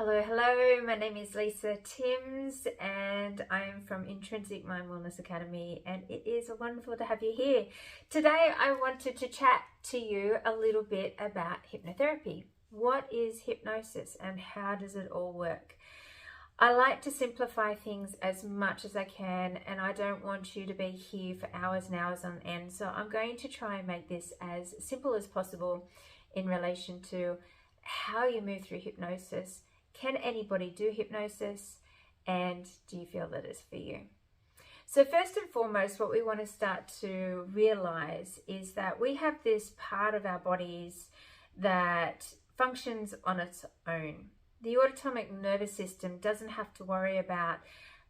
Hello, my name is Leisa Timms and I am from Intrinsic Mind Wellness Academy, and it is wonderful to have you here. Today I wanted to chat to you a little bit about hypnotherapy. What is hypnosis and how does it all work? I like to simplify things as much as I can, and I don't want you to be here for hours and hours on end, so I'm going to try and make this as simple as possible in relation to how you move through hypnosis. Can anybody do hypnosis, and do you feel that it's for you? So first and foremost, what we want to start to realize is that we have this part of our bodies that functions on its own. The autonomic nervous system doesn't have to worry about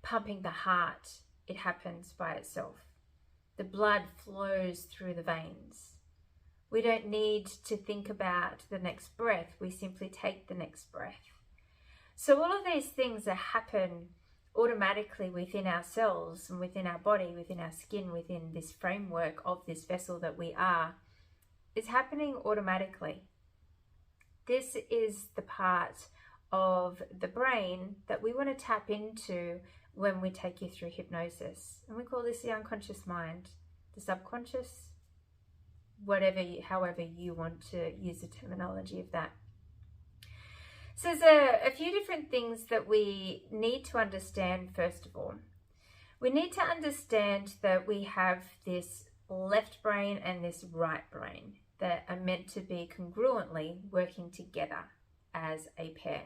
pumping the heart. It happens by itself. The blood flows through the veins. We don't need to think about the next breath. We simply take the next breath. So all of these things that happen automatically within ourselves and within our body, within our skin, within this framework of this vessel that we are, is happening automatically. This is the part of the brain that we want to tap into when we take you through hypnosis. And we call this the unconscious mind, the subconscious, however you want to use the terminology of that. So there's a few different things that we need to understand. First of all, we need to understand that we have this left brain and this right brain that are meant to be congruently working together as a pair.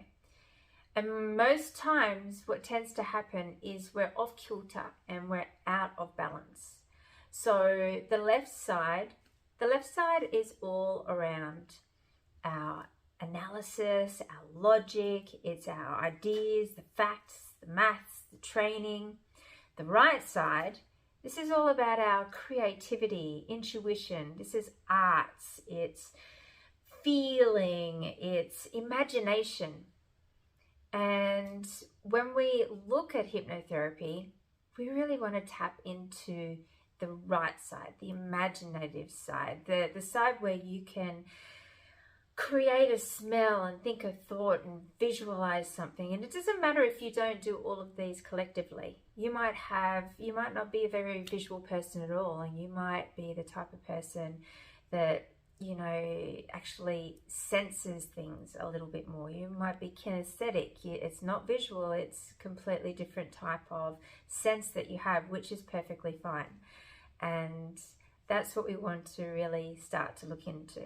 And most times what tends to happen is we're off kilter and we're out of balance. So the left side is all around our analysis, our logic, it's our ideas, the facts, the maths, the training. The right side, this is all about our creativity, intuition. This is arts, it's feeling, it's imagination. And when we look at hypnotherapy, we really want to tap into the right side, the imaginative side, the side where you can create a smell and think a thought and visualize something. And it doesn't matter if you don't do all of these collectively. You might not be a very visual person at all, and you might be the type of person that actually senses things a little bit more. You might be kinesthetic. It's not visual, it's completely different type of sense that you have, which is perfectly fine. And that's what we want to really start to look into.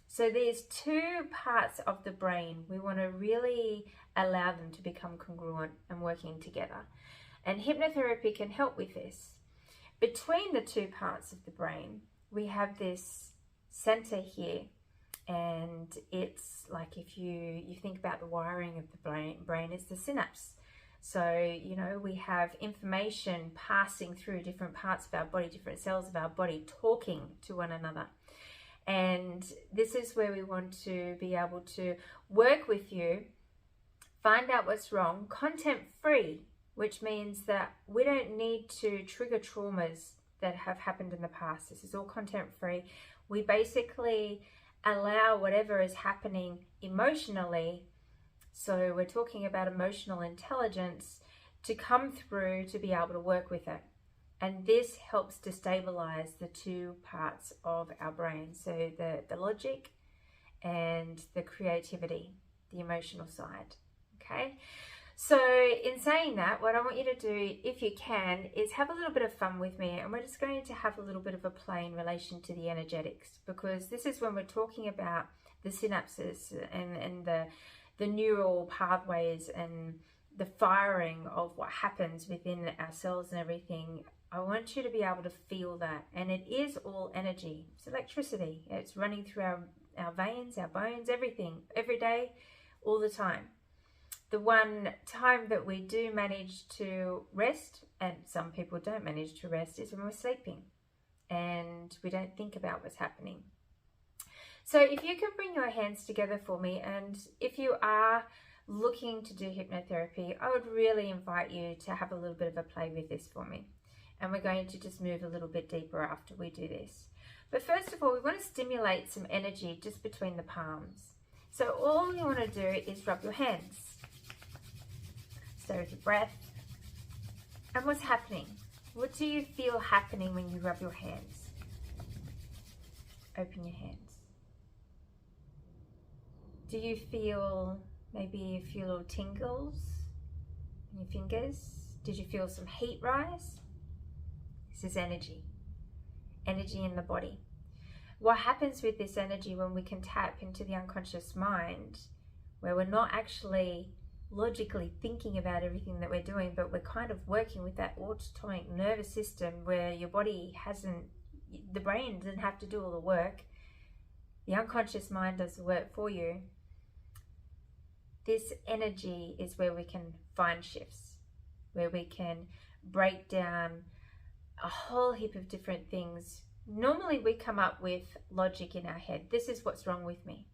So there's two parts of the brain. We want to really allow them to become congruent and working together. And hypnotherapy can help with this. Between the two parts of the brain, we have this center here. And it's like if you think about the wiring of the brain, it's the synapse. So, we have information passing through different parts of our body, different cells of our body, talking to one another. And this is where we want to be able to work with you, find out what's wrong, content free, which means that we don't need to trigger traumas that have happened in the past. This is all content free. We basically allow whatever is happening emotionally, so we're talking about emotional intelligence, to come through to be able to work with it. And this helps to stabilize the two parts of our brain. So the logic and the creativity, the emotional side. Okay. So in saying that, what I want you to do, if you can, is have a little bit of fun with me. And we're just going to have a little bit of a play in relation to the energetics, because this is when we're talking about the synapses and the neural pathways and the firing of what happens within our cells and everything. I want you to be able to feel that. And it is all energy. It's electricity. It's running through our veins, our bones, everything, every day, all the time. The one time that we do manage to rest, and some people don't manage to rest, is when we're sleeping and we don't think about what's happening. So if you can bring your hands together for me, and if you are looking to do hypnotherapy, I would really invite you to have a little bit of a play with this for me. And we're going to just move a little bit deeper after we do this. But first of all, we want to stimulate some energy just between the palms. So all you want to do is rub your hands. Stay with your breath. And what's happening? What do you feel happening when you rub your hands? Open your hands. Do you feel maybe a few little tingles in your fingers? Did you feel some heat rise? This is energy. Energy in the body. What happens with this energy when we can tap into the unconscious mind, where we're not actually logically thinking about everything that we're doing, but we're kind of working with that autonomic nervous system where your body the brain doesn't have to do all the work. The unconscious mind does the work for you. This energy is where we can find shifts, where we can break down a whole heap of different things. Normally we come up with logic in our head. This is what's wrong with me.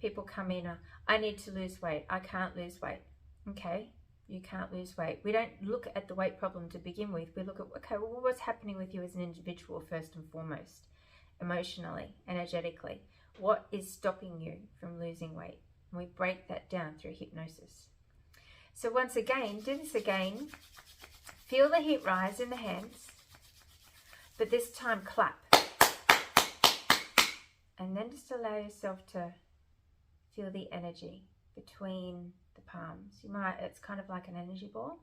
People come in, I need to lose weight. I can't lose weight. Okay, you can't lose weight. We don't look at the weight problem to begin with. We look at, okay, well, what's happening with you as an individual first and foremost, emotionally, energetically. What is stopping you from losing weight? And we break that down through hypnosis. So once again, do this again. Feel the heat rise in the hands, but this time clap. And then just allow yourself to feel the energy between the palms. It's kind of like an energy ball.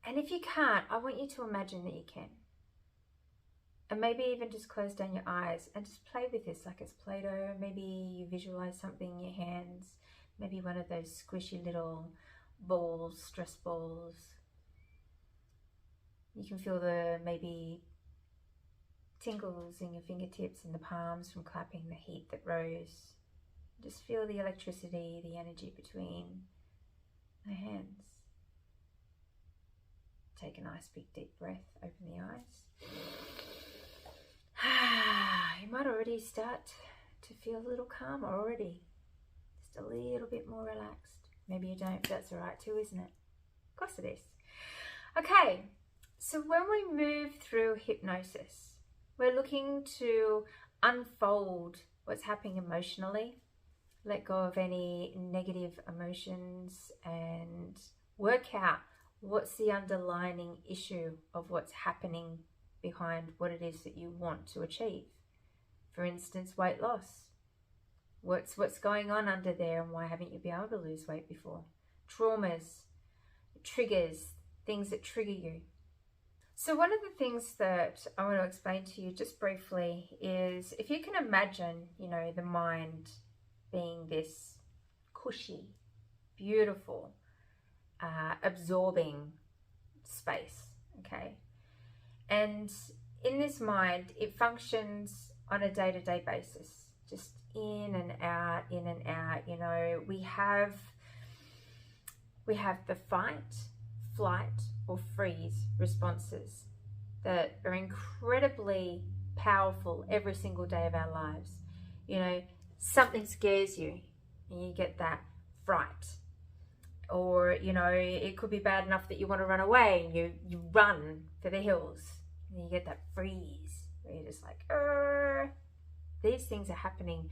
And if you can't, I want you to imagine that you can. And maybe even just close down your eyes and just play with this like it's Play-Doh. Maybe you visualize something in your hands. Maybe one of those squishy little balls, stress balls. You can feel the maybe tingles in your fingertips and the palms from clapping, the heat that rose. Just feel the electricity, the energy between the hands. Take a nice big deep breath, open the eyes. You might already start to feel a little calmer already. Just a little bit more relaxed. Maybe you don't, but that's all right too, isn't it? Of course it is. Okay, so when we move through hypnosis, we're looking to unfold what's happening emotionally, let go of any negative emotions and work out what's the underlying issue of what's happening behind what it is that you want to achieve. For instance, weight loss. What's going on under there, and why haven't you been able to lose weight before? Traumas, triggers, things that trigger you. So one of the things that I want to explain to you just briefly is, if you can imagine, the mind being this cushy, beautiful, absorbing space, okay? And in this mind, it functions on a day-to-day basis, just in and out, in and out. We have the fight, flight, or freeze responses that are incredibly powerful every single day of our lives. Something scares you and you get that fright. Or, it could be bad enough that you want to run away and you run for the hills and you get that freeze where you're just like, These things are happening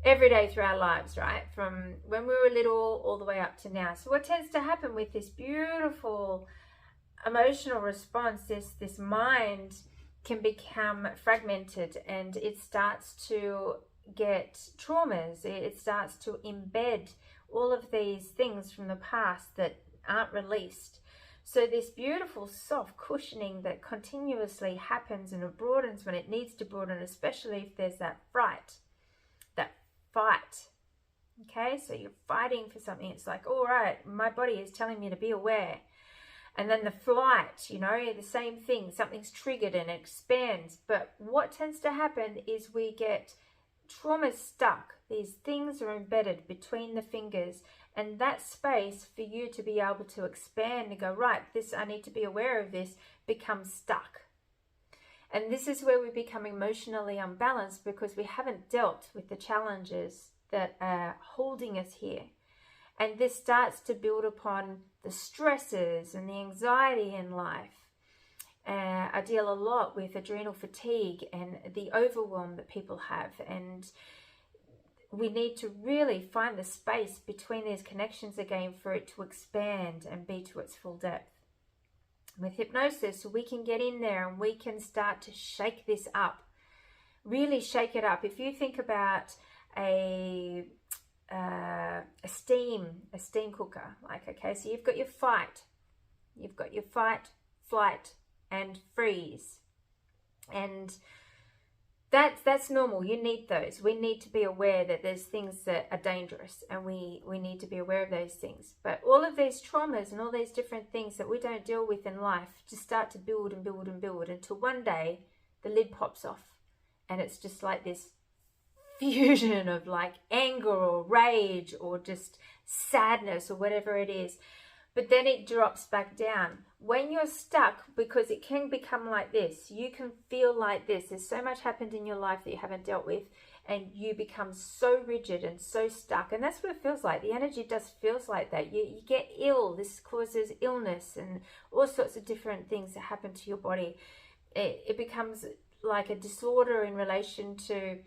every day through our lives, right? From when we were little all the way up to now. So what tends to happen with this beautiful emotional response, this mind can become fragmented, and it starts to get traumas. It starts to embed all of these things from the past that aren't released. So this beautiful soft cushioning that continuously happens and it broadens when it needs to broaden, especially if there's that fright, that fight. Okay, so you're fighting for something. It's like, all right, my body is telling me to be aware. And then the flight, the same thing. Something's triggered and it expands. But what tends to happen is we get trauma stuck. These things are embedded between the fingers, and that space for you to be able to expand and go, right, I need to be aware of this, becomes stuck. And this is where we become emotionally unbalanced, because we haven't dealt with the challenges that are holding us here. And this starts to build upon the stresses and the anxiety in life. I deal a lot with adrenal fatigue and the overwhelm that people have. And we need to really find the space between these connections again for it to expand and be to its full depth. With hypnosis, we can get in there and we can start to shake this up, really shake it up. If you think about a steam cooker, like, okay, so you've got your fight, flight, and freeze, and that's normal. You need those. We need to be aware that there's things that are dangerous, and we need to be aware of those things. But all of these traumas and all these different things that we don't deal with in life just start to build and build and build until one day the lid pops off, and it's just like this fusion of like anger or rage or just sadness or whatever it is. But then it drops back down. When you're stuck, because it can become like this, you can feel like this. There's so much happened in your life that you haven't dealt with, and you become so rigid and so stuck. And that's what it feels like. The energy just feels like that. You get ill. This causes illness and all sorts of different things that happen to your body. It becomes like a disorder in relation to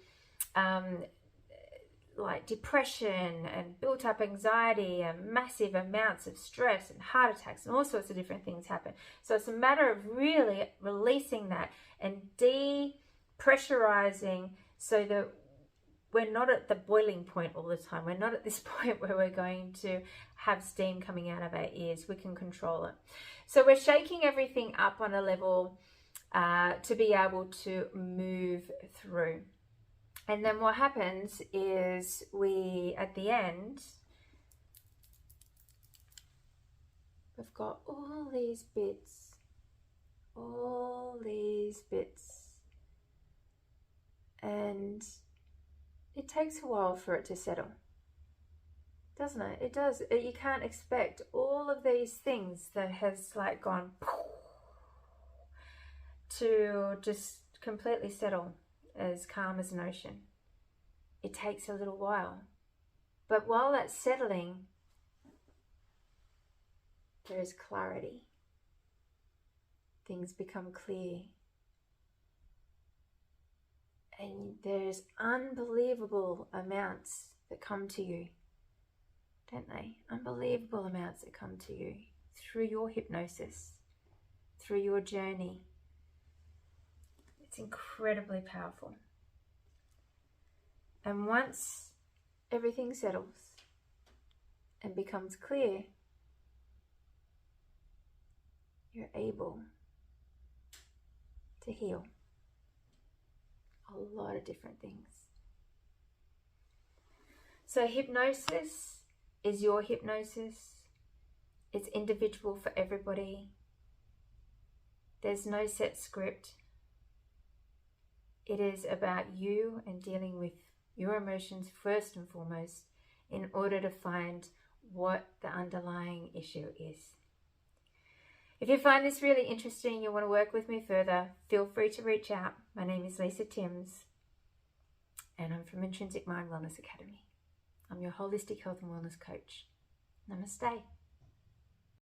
like depression and built up anxiety and massive amounts of stress and heart attacks and all sorts of different things happen. So it's a matter of really releasing that and depressurizing so that we're not at the boiling point all the time. We're not at this point where we're going to have steam coming out of our ears. We can control it. So we're shaking everything up on a level to be able to move through. And then what happens is we, at the end, we've got all these bits, and it takes a while for it to settle, doesn't it? It does. You can't expect all of these things that has like gone to just completely settle as calm as an ocean. It takes a little while. But while that's settling, there is clarity. Things become clear. And there's unbelievable amounts that come to you, don't they? Unbelievable amounts that come to you through your hypnosis, through your journey. It's incredibly powerful. And once everything settles and becomes clear, you're able to heal a lot of different things. So hypnosis is your hypnosis. It's individual for everybody. There's no set script. It is about you and dealing with your emotions first and foremost in order to find what the underlying issue is. If you find this really interesting and you want to work with me further, feel free to reach out. My name is Leisa Timms, and I'm from Intrinsic Mind Wellness Academy. I'm your holistic health and wellness coach. Namaste.